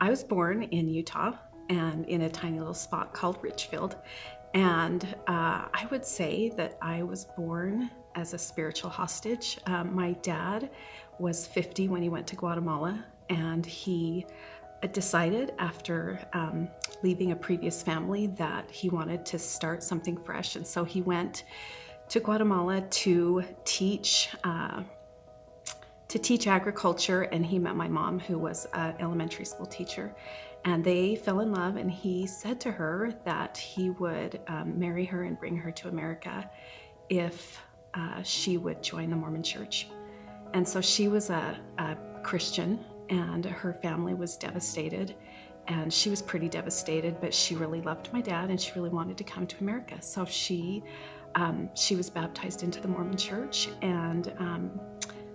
I was born in Utah and in a tiny little spot called Richfield. And I would say that I was born as a spiritual hostage. My dad was 50 when he went to Guatemala, and he decided after leaving a previous family that he wanted to start something fresh. And so he went to Guatemala to teach agriculture, and he met my mom, who was an elementary school teacher, and they fell in love. And he said to her that he would marry her and bring her to America if she would join the Mormon Church. And so she was a Christian, and her family was devastated, and she was pretty devastated, but she really loved my dad and she really wanted to come to America. So she was baptized into the Mormon Church, and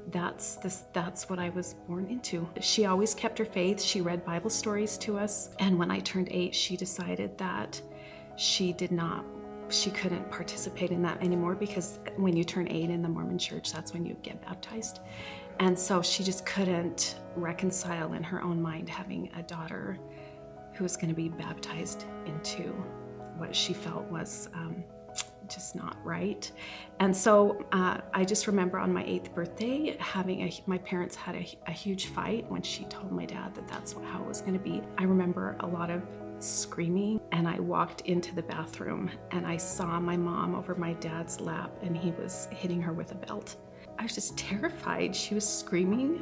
that's what I was born into. She always kept her faith. She read Bible stories to us, and when I turned 8, she decided that she couldn't participate in that anymore, because when you turn 8 in the Mormon Church, that's when you get baptized. And so she just couldn't reconcile in her own mind having a daughter who was going to be baptized into what she felt was just not right. And so I just remember on my 8th birthday my parents had a huge fight when she told my dad that that's how it was going to be. I remember a lot of screaming, and I walked into the bathroom and I saw my mom over my dad's lap, and he was hitting her with a belt. I was just terrified. She was screaming,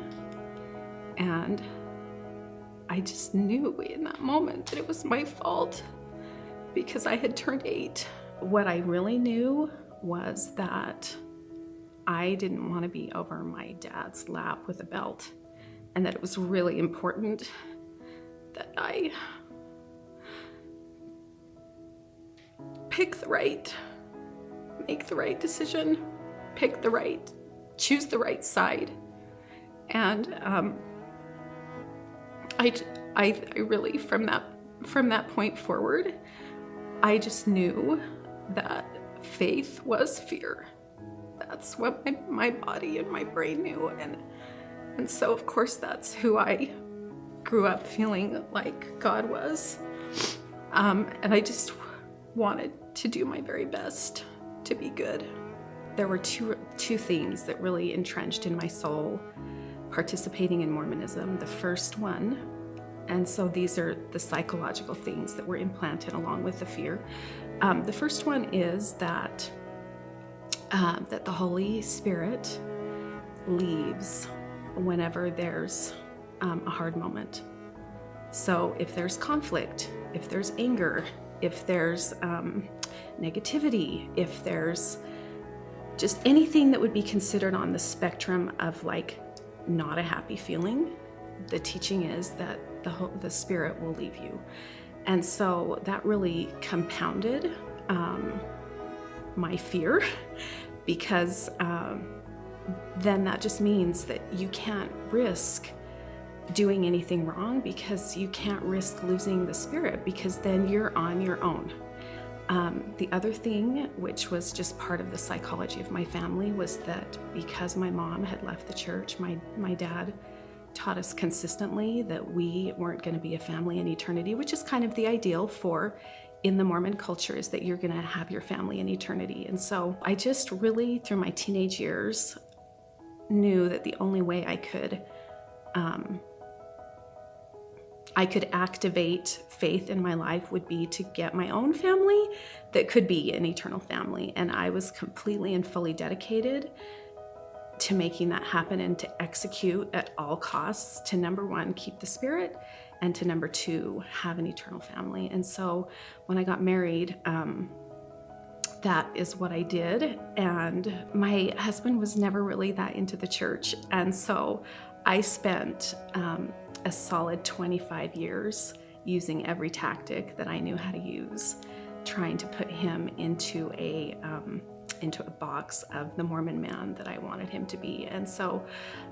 and I just knew in that moment that it was my fault because I had turned 8. What I really knew was that I didn't want to be over my dad's lap with a belt, and that it was really important that I make the right decision, choose the right side. And I really, from that point forward, I just knew that faith was fear. That's what my body and my brain knew. And so, of course, that's who I grew up feeling like God was. And I just wanted to do my very best to be good. There were two things that really entrenched in my soul participating in Mormonism. The first one, and so these are the psychological things that were implanted along with the fear. The first one is that the Holy Spirit leaves whenever there's a hard moment. So if there's conflict, if there's anger, if there's negativity, if there's just anything that would be considered on the spectrum of like not a happy feeling, the teaching is that the Spirit will leave you. And so that really compounded my fear, because then that just means that you can't risk doing anything wrong, because you can't risk losing the Spirit, because then you're on your own. The other thing, which was just part of the psychology of my family, was that because my mom had left the church, my dad taught us consistently that we weren't going to be a family in eternity, which is kind of the ideal for in the Mormon culture, is that you're going to have your family in eternity. And so I just really, through my teenage years, knew that the only way I could activate faith in my life would be to get my own family that could be an eternal family. And I was completely and fully dedicated to making that happen and to execute at all costs to, number one, keep the Spirit, and to, number two, have an eternal family. And so when I got married, that is what I did. And my husband was never really that into the church. And so I spent a solid 25 years using every tactic that I knew how to use, trying to put him into a box of the Mormon man that I wanted him to be. And so,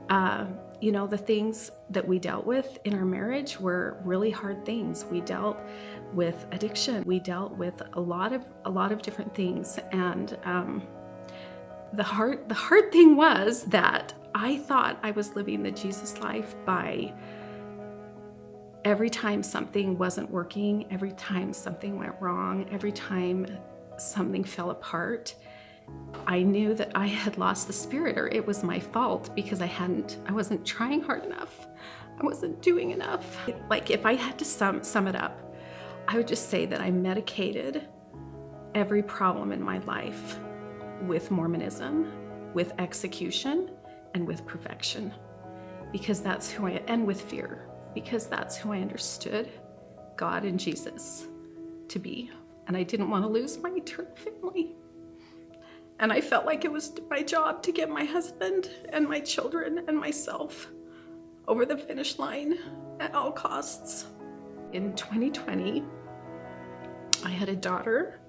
the things that we dealt with in our marriage were really hard things. We dealt with addiction. We dealt with a lot of different things. And the hard thing was that I thought I was living the Jesus life by every time something wasn't working, every time something went wrong, every time something fell apart, I knew that I had lost the spirit, or it was my fault because I wasn't trying hard enough. I wasn't doing enough. Like, if I had to sum it up, I would just say that I medicated every problem in my life with Mormonism, with execution, and with perfection, because that's who and with fear, because that's who I understood God and Jesus to be. And I didn't want to lose my eternal family. And I felt like it was my job to get my husband and my children and myself over the finish line at all costs. In 2020, I had a daughter.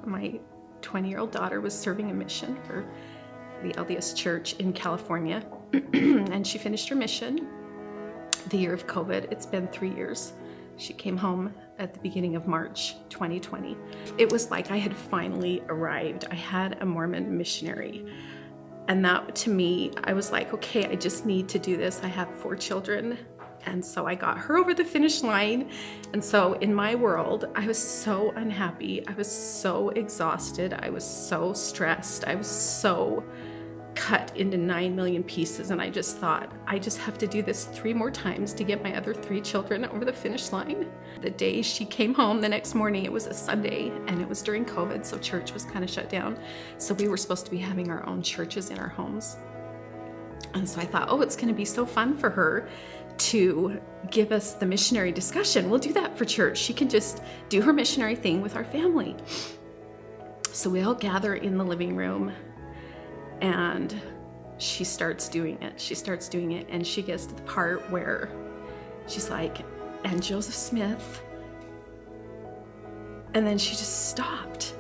My 20-year-old daughter was serving a mission for the LDS Church in California, and she finished her mission the year of COVID. It's been 3 years. She came home at the beginning of March 2020. It was like I had finally arrived. I had a Mormon missionary. And that, to me, I was like, okay, I just need to do this. I have 4 children. And so I got her over the finish line. And so in my world, I was so unhappy. I was so exhausted. I was so stressed. I was so cut into 9 million pieces. And I just thought, I just have to do this 3 more times to get my other 3 children over the finish line. The day she came home, the next morning, it was a Sunday, and it was during COVID, so church was kind of shut down. So we were supposed to be having our own churches in our homes. And so I thought, oh, it's going to be so fun for her to give us the missionary discussion. We'll do that for church. She can just do her missionary thing with our family. So we all gather in the living room, and she starts doing it. And she gets to the part where she's like, and Joseph Smith. And then she just stopped.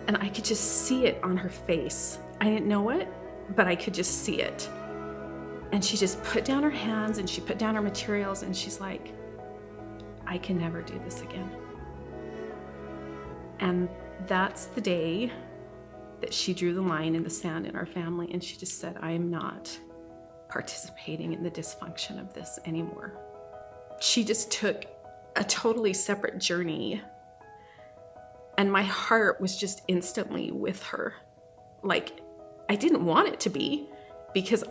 And I could just see it on her face. I didn't know it, but I could just see it. And she just put down her hands and she put down her materials, and she's like, I can never do this again. And that's the day that she drew the line in the sand in our family, and she just said, I am not participating in the dysfunction of this anymore. She just took a totally separate journey, and my heart was just instantly with her. Like, I didn't want it to be, because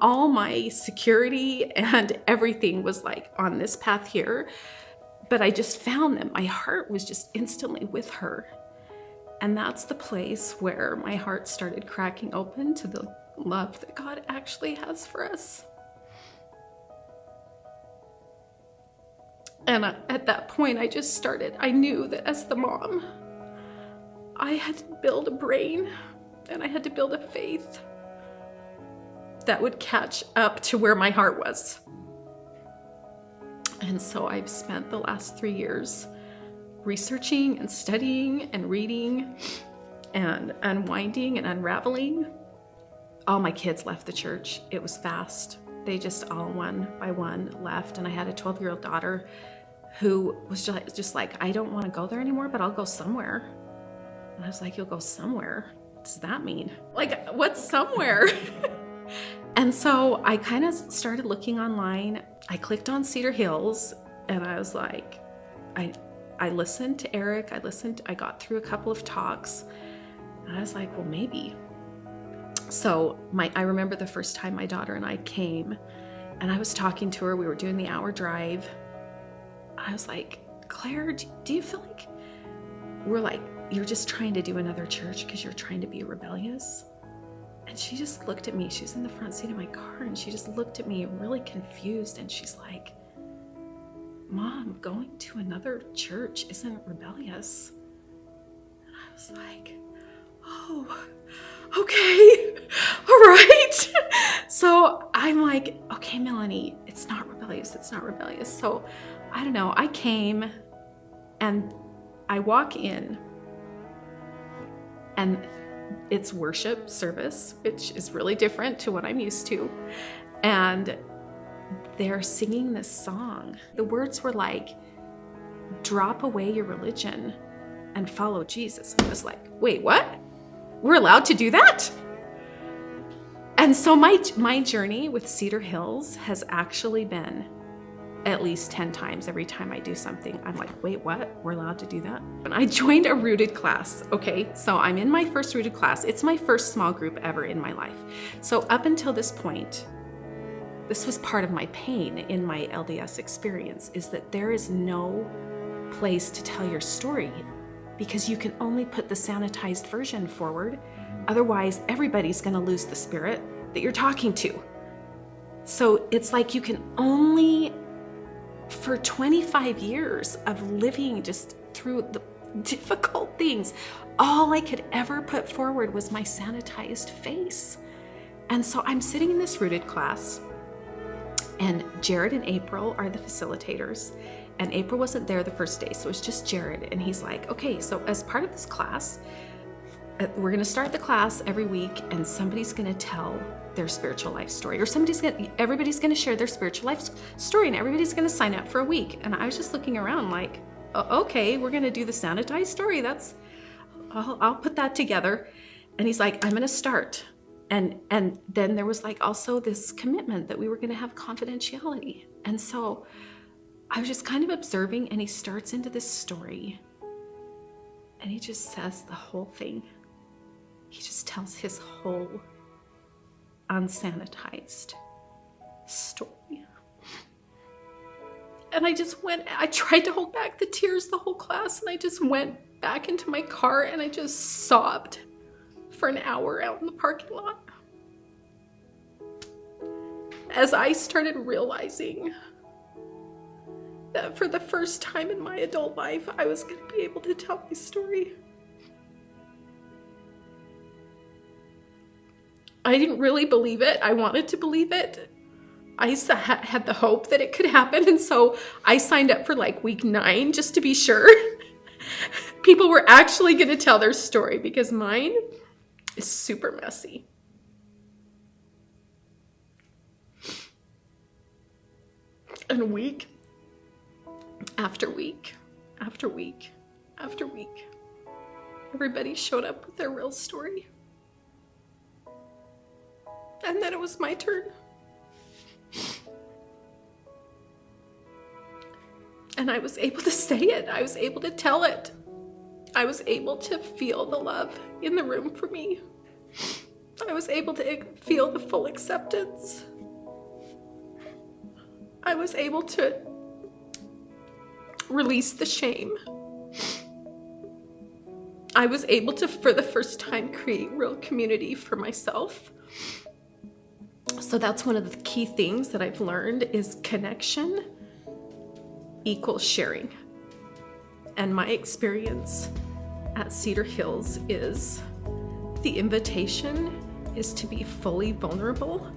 all my security and everything was like on this path here, but I just found that my heart was just instantly with her. And that's the place where my heart started cracking open to the love that God actually has for us. And at that point, I knew that as the mom, I had to build a brain, and I had to build a faith that would catch up to where my heart was. And so I've spent the last 3 years researching and studying and reading and unwinding and unraveling. All my kids left the church. It was fast. They just all one by one left. And I had a 12-year-old daughter who was just like, I don't want to go there anymore, but I'll go somewhere. And I was like, you'll go somewhere? What does that mean? Like, what's somewhere? And so I kind of started looking online. I clicked on Cedar Hills, and I was like, I listened to Eric. I got through a couple of talks, and I was like, well, maybe. So I remember the first time my daughter and I came, and I was talking to her. We were doing the hour drive. I was like, Claire, do you feel like you're just trying to do another church because you're trying to be rebellious? And she just looked at me. She was in the front seat of my car, and she just looked at me really confused, and she's like, Mom, going to another church isn't rebellious. And I was like, oh, okay, all right. So I'm like, okay, Melanie, it's not rebellious. So I don't know. I came, and I walk in, and it's worship service, which is really different to what I'm used to. And they're singing this song. The words were like, drop away your religion and follow Jesus. And I was like, wait, what? We're allowed to do that? And so my journey with Cedar Hills has actually been at least 10 times. Every time I do something, I'm like, wait, what? We're allowed to do that? And I joined a rooted class. Okay, so I'm in my first rooted class. It's my first small group ever in my life. So up until this point, this was part of my pain in my LDS experience, is that there is no place to tell your story because you can only put the sanitized version forward. Otherwise, everybody's going to lose the spirit that you're talking to. So it's like you can only, for 25 years of living just through the difficult things, all I could ever put forward was my sanitized face. And so I'm sitting in this rooted class, and Jared and April are the facilitators. And April wasn't there the first day, so it's just Jared. And he's like, okay, so as part of this class, we're going to start the class every week, and somebody's going to tell their spiritual life story, or everybody's going to share their spiritual life story, and everybody's going to sign up for a week. And I was just looking around like, okay, we're going to do the sanitized story. I'll put that together. And he's like, I'm going to start. And then there was like also this commitment that we were going to have confidentiality. And so I was just kind of observing, and he starts into this story, and he just says the whole thing. He just tells his whole unsanitized story. And I tried to hold back the tears the whole class, and I just went back into my car and I just sobbed for an hour out in the parking lot. As I started realizing that for the first time in my adult life, I was going to be able to tell my story. I didn't really believe it. I wanted to believe it. I had the hope that it could happen. And so I signed up for like week 9 just to be sure people were actually going to tell their story, because mine is super messy. And week after week after week after week, everybody showed up with their real story. And then it was my turn. And I was able to say it. I was able to tell it. I was able to feel the love in the room for me. I was able to feel the full acceptance. I was able to release the shame. I was able to, for the first time, create real community for myself. So that's one of the key things that I've learned, is connection equals sharing. And my experience at Cedar Hills is the invitation is to be fully vulnerable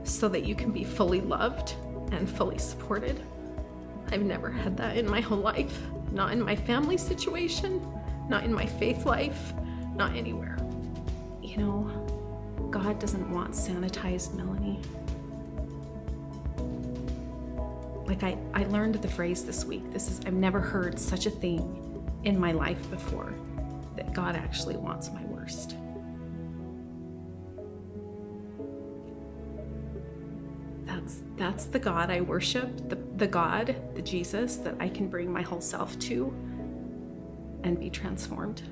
so that you can be fully loved and fully supported. I've never had that in my whole life, not in my family situation, not in my faith life, not anywhere. You know, God doesn't want sanitized Melanie. Like I learned the phrase this week. I've never heard such a thing in my life before, that God actually wants my worst. That's the God I worship, the God, the Jesus that I can bring my whole self to and be transformed.